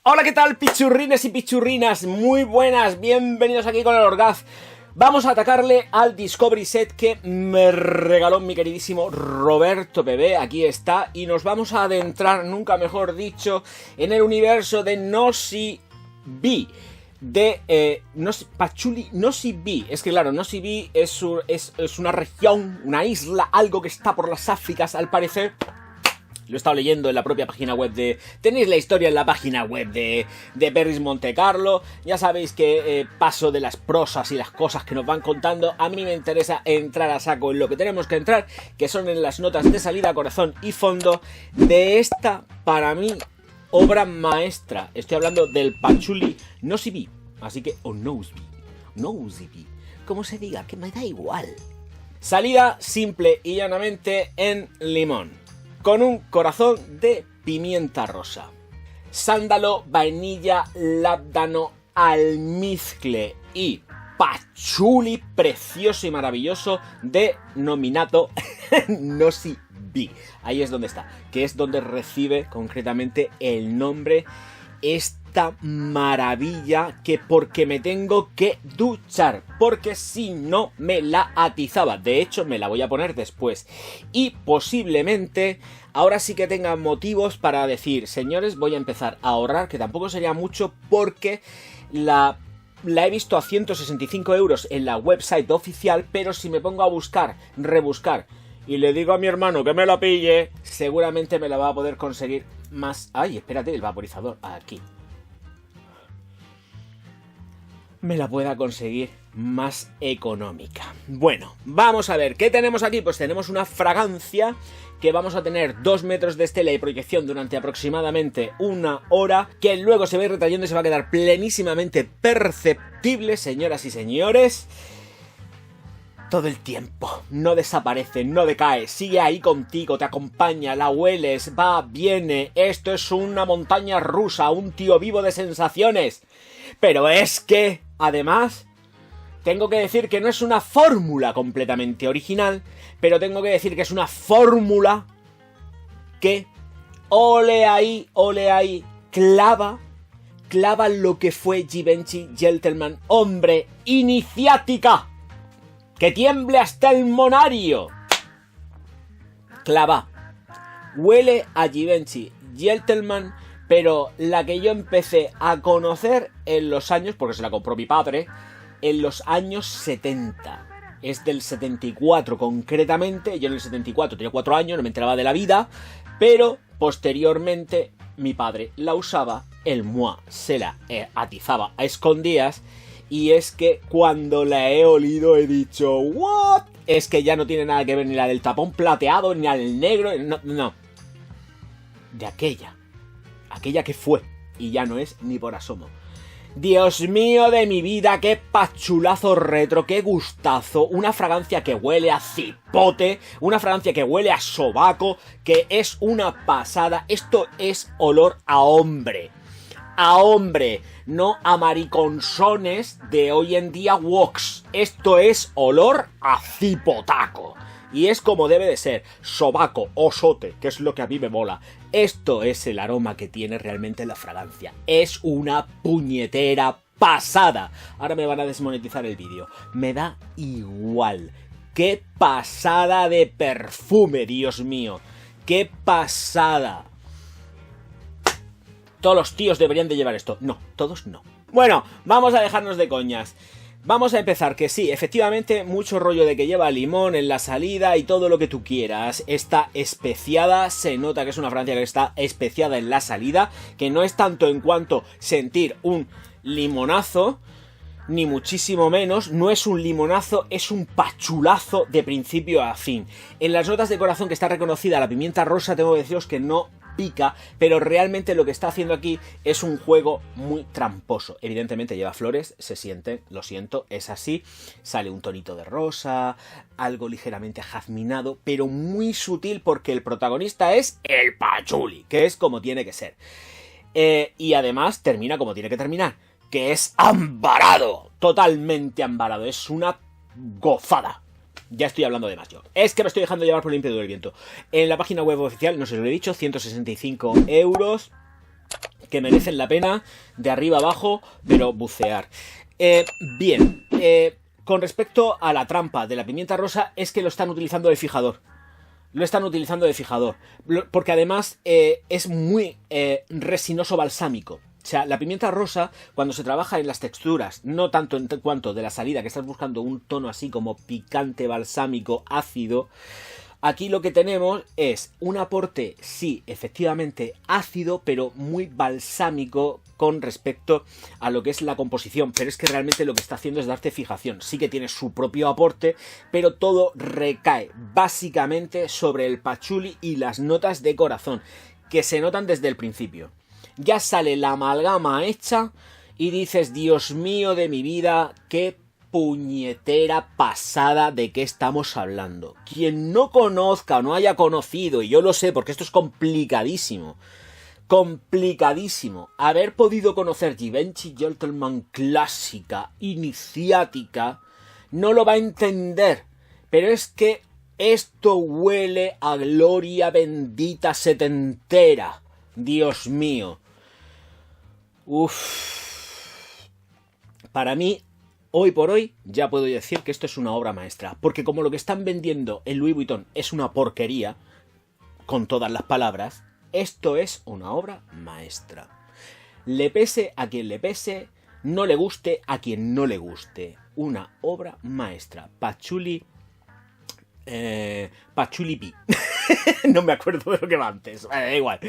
Hola, ¿qué tal, pichurrines y pichurrinas? Muy buenas, bienvenidos aquí con el Orgaz. Vamos a atacarle al Discovery Set que me regaló mi queridísimo Roberto Bebé. Aquí está, y nos vamos a adentrar, nunca mejor dicho, en el universo de Nosy Be. De Patchouli Nosy Be. Es que claro, Nosy Be es una región, una isla, algo que está por las Áfricas al parecer. Lo he estado leyendo en la propia página web de... Tenéis la historia en la página web de Berries Monte Carlo. Ya sabéis que paso de las prosas y las cosas que nos van contando. A mí me interesa entrar a saco en lo que tenemos que entrar, que son en las notas de salida, corazón y fondo de esta, para mí, obra maestra. Estoy hablando del Patchouli Nosy Be. Así que, o Nosy Be, como se diga, que me da igual. Salida simple y llanamente en limón, con un corazón de pimienta rosa, sándalo, vainilla, lábdano, almizcle y patchouli precioso y maravilloso denominado Nosy Be. Ahí es donde está, que es donde recibe concretamente el nombre esta maravilla, que porque me tengo que duchar, porque si no me la atizaba. De hecho, me la voy a poner después. Y posiblemente ahora sí que tengan motivos para decir, señores, voy a empezar a ahorrar, que tampoco sería mucho, porque la he visto a 165 euros en la website oficial, pero si me pongo a buscar, rebuscar, y le digo a mi hermano que me la pille, seguramente me la va a poder conseguir más... Ay, espérate, el vaporizador, aquí. Me la pueda conseguir más económica. Bueno, vamos a ver, ¿qué tenemos aquí? Pues tenemos una fragancia que vamos a tener 2 metros de estela y proyección durante aproximadamente 1 hora, que luego se va a ir retallando y se va a quedar plenísimamente perceptible, señoras y señores, todo el tiempo. No desaparece, no decae, sigue ahí contigo, te acompaña, la hueles, va, viene. Esto es una montaña rusa, un tío vivo de sensaciones. Pero es que, además, tengo que decir que no es una fórmula completamente original, pero tengo que decir que es una fórmula que, ole ahí, clava lo que fue Givenchy Gentleman, hombre, iniciática. ¡Que tiemble hasta el monario! Clava. Huele a Givenchy Gentleman, pero la que yo empecé a conocer en los años, porque se la compró mi padre, en los años 70. Es del 74 concretamente. Yo en el 74 tenía 4 años, no me enteraba de la vida, pero posteriormente mi padre la usaba, el moi se la atizaba a escondidas. Y es que cuando la he olido he dicho, ¿what? Es que ya no tiene nada que ver ni la del tapón plateado, ni al negro, no. De aquella que fue, y ya no es ni por asomo. Dios mío de mi vida, qué pachulazo retro, qué gustazo. Una fragancia que huele a cipote, una fragancia que huele a sobaco, que es una pasada. Esto es olor a hombre. A hombre, no a mariconsones de hoy en día woks. Esto es olor a cipotaco. Y es como debe de ser, sobaco, osote, que es lo que a mí me mola. Esto es el aroma que tiene realmente la fragancia. Es una puñetera pasada. Ahora me van a desmonetizar el vídeo. Me da igual. ¡Qué pasada de perfume, Dios mío! ¡Qué pasada! Todos los tíos deberían de llevar esto. No, todos no. Bueno, vamos a dejarnos de coñas. Vamos a empezar, que sí, efectivamente, mucho rollo de que lleva limón en la salida y todo lo que tú quieras. Está especiada, se nota que es una fragancia que está especiada en la salida, que no es tanto en cuanto sentir un limonazo, ni muchísimo menos, no es un limonazo, es un pachulazo de principio a fin. En las notas de corazón, que está reconocida la pimienta rosa, tengo que deciros que no pica, pero realmente lo que está haciendo aquí es un juego muy tramposo. Evidentemente lleva flores, se siente, lo siento, es así, sale un tonito de rosa, algo ligeramente jazminado, pero muy sutil, porque el protagonista es el patchouli, que es como tiene que ser. Y además termina como tiene que terminar, que es ambarado, totalmente ambarado, es una gozada. Ya estoy hablando de más yo. Es que me estoy dejando llevar por el ímpetu del viento. En la página web oficial, no sé si lo he dicho, 165 euros. que merecen la pena de arriba abajo, pero bucear. Bien, con respecto a la trampa de la pimienta rosa, es que lo están utilizando de fijador. Porque además es muy resinoso balsámico. O sea, la pimienta rosa, cuando se trabaja en las texturas, no tanto en cuanto de la salida, que estás buscando un tono así como picante, balsámico, ácido, aquí lo que tenemos es un aporte, sí, efectivamente ácido, pero muy balsámico con respecto a lo que es la composición. Pero es que realmente lo que está haciendo es darte fijación. Sí que tiene su propio aporte, pero todo recae básicamente sobre el patchouli y las notas de corazón, que se notan desde el principio. Ya sale la amalgama hecha y dices, Dios mío de mi vida, qué puñetera pasada de qué estamos hablando. Quien no conozca o no haya conocido, y yo lo sé porque esto es complicadísimo, haber podido conocer Givenchy Gentleman clásica, iniciática, no lo va a entender, pero es que esto huele a gloria bendita setentera. Dios mío. Para mí, hoy por hoy, ya puedo decir que esto es una obra maestra. Porque como lo que están vendiendo en Louis Vuitton es una porquería, con todas las palabras, esto es una obra maestra. Le pese a quien le pese, no le guste a quien no le guste. Una obra maestra. Patchouli Pi. No me acuerdo de lo que va antes. Da igual.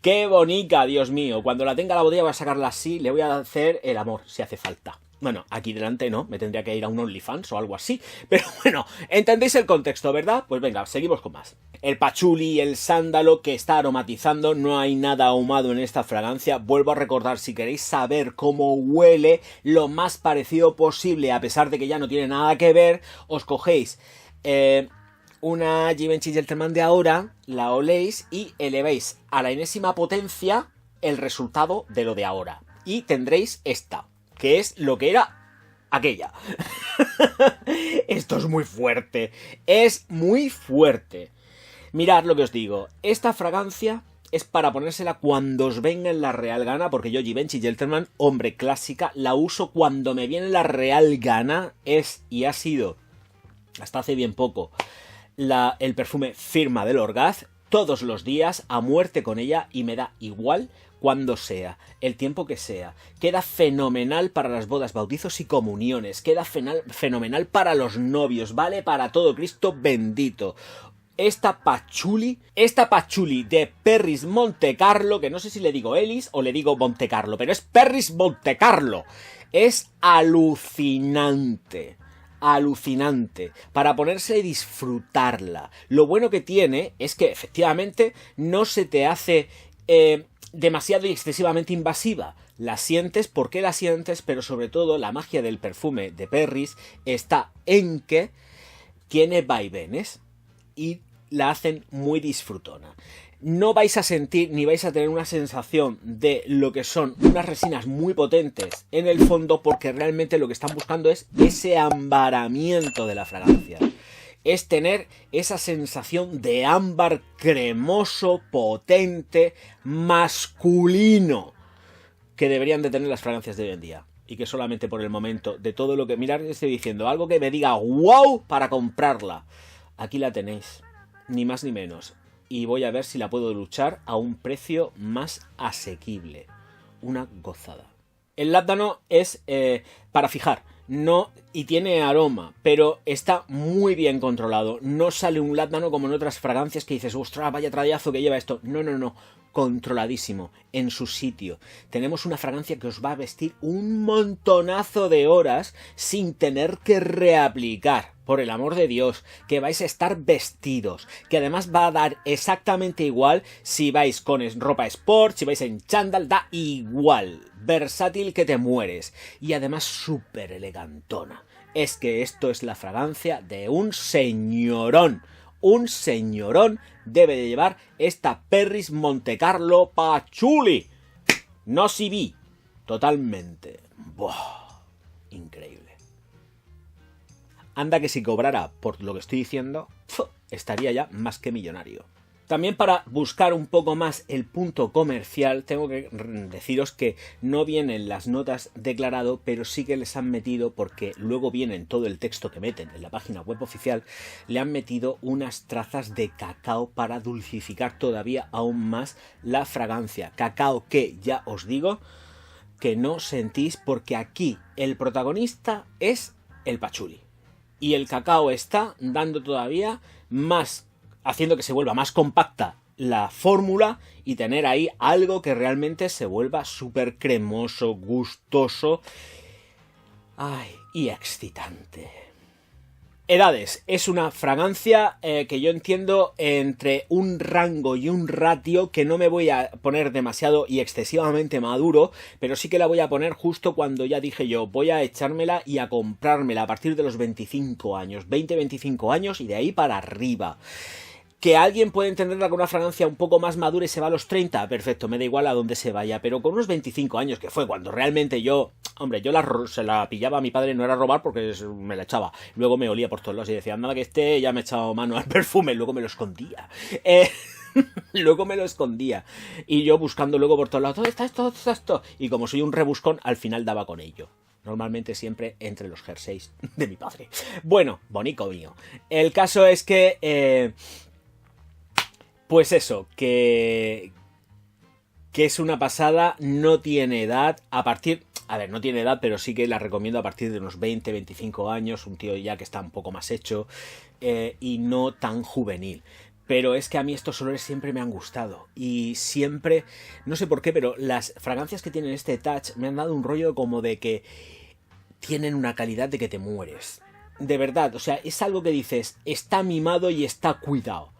Qué bonita, Dios mío. Cuando la tenga la botella voy a sacarla así. Le voy a hacer el amor, si hace falta. Bueno, aquí delante no. Me tendría que ir a un OnlyFans o algo así. Pero bueno, entendéis el contexto, ¿verdad? Pues venga, seguimos con más. El patchouli, el sándalo que está aromatizando. No hay nada ahumado en esta fragancia. Vuelvo a recordar, si queréis saber cómo huele lo más parecido posible, a pesar de que ya no tiene nada que ver, os cogéis una Givenchy Gentleman de ahora, la oléis y elevéis a la enésima potencia el resultado de lo de ahora. Y tendréis esta, que es lo que era aquella. Esto es muy fuerte. Es muy fuerte. Mirad lo que os digo. Esta fragancia es para ponérsela cuando os venga en la real gana, porque yo Givenchy Gentleman, hombre clásica, la uso cuando me viene la real gana. Es y ha sido, hasta hace bien poco, el perfume firma del Orgaz, todos los días, a muerte con ella, y me da igual cuando sea, el tiempo que sea. Queda fenomenal para las bodas, bautizos y comuniones, queda fenomenal para los novios, vale para todo, Cristo bendito. Esta patchouli de Perris Montecarlo, que no sé si le digo Elis o le digo Montecarlo, pero es Perris Montecarlo, es alucinante. Para ponerse y disfrutarla. Lo bueno que tiene es que efectivamente no se te hace demasiado y excesivamente invasiva. La sientes, ¿por qué la sientes? Pero sobre todo la magia del perfume de Perris está en que tiene vaivenes y la hacen muy disfrutona. No vais a sentir ni vais a tener una sensación de lo que son unas resinas muy potentes en el fondo, porque realmente lo que están buscando es ese ambaramiento de la fragancia. Es tener esa sensación de ámbar cremoso, potente, masculino, que deberían de tener las fragancias de hoy en día. Y que solamente por el momento de todo lo que... Mirad, estoy diciendo algo que me diga wow para comprarla. Aquí la tenéis, ni más ni menos. Y voy a ver si la puedo luchar a un precio más asequible. Una gozada. El lábdano es para fijar, no, y tiene aroma, pero está muy bien controlado. No sale un lábdano como en otras fragancias que dices, ostras, vaya trayazo que lleva esto. No. Controladísimo, en su sitio. Tenemos una fragancia que os va a vestir un montonazo de horas sin tener que reaplicar. Por el amor de Dios, que vais a estar vestidos, que además va a dar exactamente igual si vais con ropa sport, si vais en chándal, da igual, versátil que te mueres, y además súper elegantona. Es que esto es la fragancia de un señorón debe de llevar esta Perris Montecarlo Patchouli, no si vi, totalmente, ¡buah! Increíble. Anda que si cobrara por lo que estoy diciendo, estaría ya más que millonario. También para buscar un poco más el punto comercial, tengo que deciros que no vienen las notas declarado, pero sí que les han metido, porque luego viene en todo el texto que meten en la página web oficial, le han metido unas trazas de cacao para dulcificar todavía aún más la fragancia. Cacao que, ya os digo, que no sentís, porque aquí el protagonista es el pachuli. Y el cacao está dando todavía más, haciendo que se vuelva más compacta la fórmula y tener ahí algo que realmente se vuelva súper cremoso, gustoso, y excitante. Edades. Es una fragancia que yo entiendo entre un rango y un ratio que no me voy a poner demasiado y excesivamente maduro, pero sí que la voy a poner justo cuando ya dije yo, voy a echármela y a comprármela a partir de los 25 años, 20-25 años y de ahí para arriba. Que alguien puede entenderla con una fragancia un poco más madura y se va a los 30, perfecto, me da igual a dónde se vaya, pero con unos 25 años, que fue cuando realmente yo, hombre, yo se la pillaba a mi padre, no era robar porque me la echaba, luego me olía por todos lados y decía, nada que esté, ya me he echado mano al perfume, luego me lo escondía, luego me lo escondía, y yo buscando luego por todos lados, ¿dónde está esto? Y como soy un rebuscón, al final daba con ello. Normalmente siempre entre los jerseys de mi padre. Bueno, bonito mío. El caso es que... pues eso, que es una pasada, no tiene edad, no tiene edad, pero sí que la recomiendo a partir de unos 20-25 años, un tío ya que está un poco más hecho y no tan juvenil. Pero es que a mí estos olores siempre me han gustado y siempre, no sé por qué, pero las fragancias que tienen este touch me han dado un rollo como de que tienen una calidad de que te mueres. De verdad, o sea, es algo que dices, está mimado y está cuidado.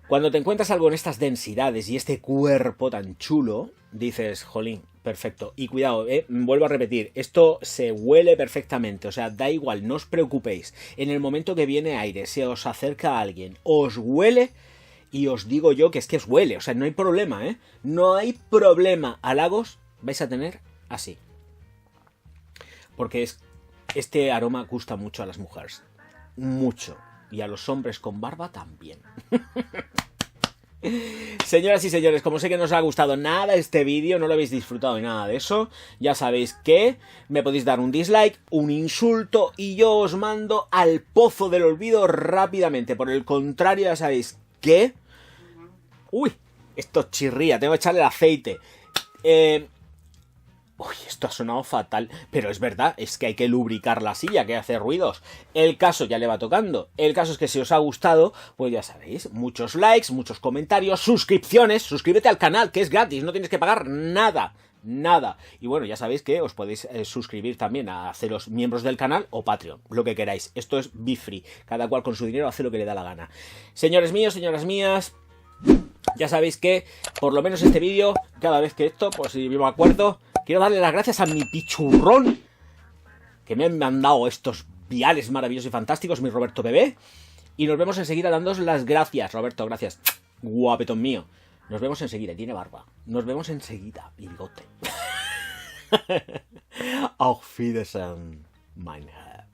Cuando te encuentras algo en estas densidades y este cuerpo tan chulo, dices, jolín, perfecto. Y cuidado, vuelvo a repetir, esto se huele perfectamente, o sea, da igual, no os preocupéis. En el momento que viene aire, se os acerca a alguien, os huele y os digo yo que es que os huele, o sea, no hay problema, ¿eh? No hay problema, halagos vais a tener así. Porque este aroma gusta mucho a las mujeres, mucho. Y a los hombres con barba también. Señoras y señores, como sé que no os ha gustado nada este vídeo, no lo habéis disfrutado de nada de eso, ya sabéis que me podéis dar un dislike, un insulto y yo os mando al pozo del olvido rápidamente. Por el contrario, ya sabéis que... Uy, esto chirría, tengo que echarle el aceite. Uy, esto ha sonado fatal, pero es verdad, es que hay que lubricar la silla, que hace ruidos. El caso ya le va tocando. El caso es que si os ha gustado, pues ya sabéis, muchos likes, muchos comentarios, suscripciones, suscríbete al canal, que es gratis, no tienes que pagar nada. Nada. Y bueno, ya sabéis que os podéis suscribir también a haceros miembros del canal o Patreon, lo que queráis. Esto es be free, cada cual con su dinero hace lo que le da la gana. Señores míos, señoras mías, ya sabéis que por lo menos este vídeo, cada vez que esto, pues si me acuerdo, quiero darle las gracias a mi pichurrón que me han mandado estos viales maravillosos y fantásticos, mi Roberto Bebé. Y nos vemos enseguida dándoos las gracias, Roberto, gracias. Guapetón mío. Nos vemos enseguida, tiene barba. Nos vemos enseguida, y bigote. Auf Wiedersehen, mein Herr.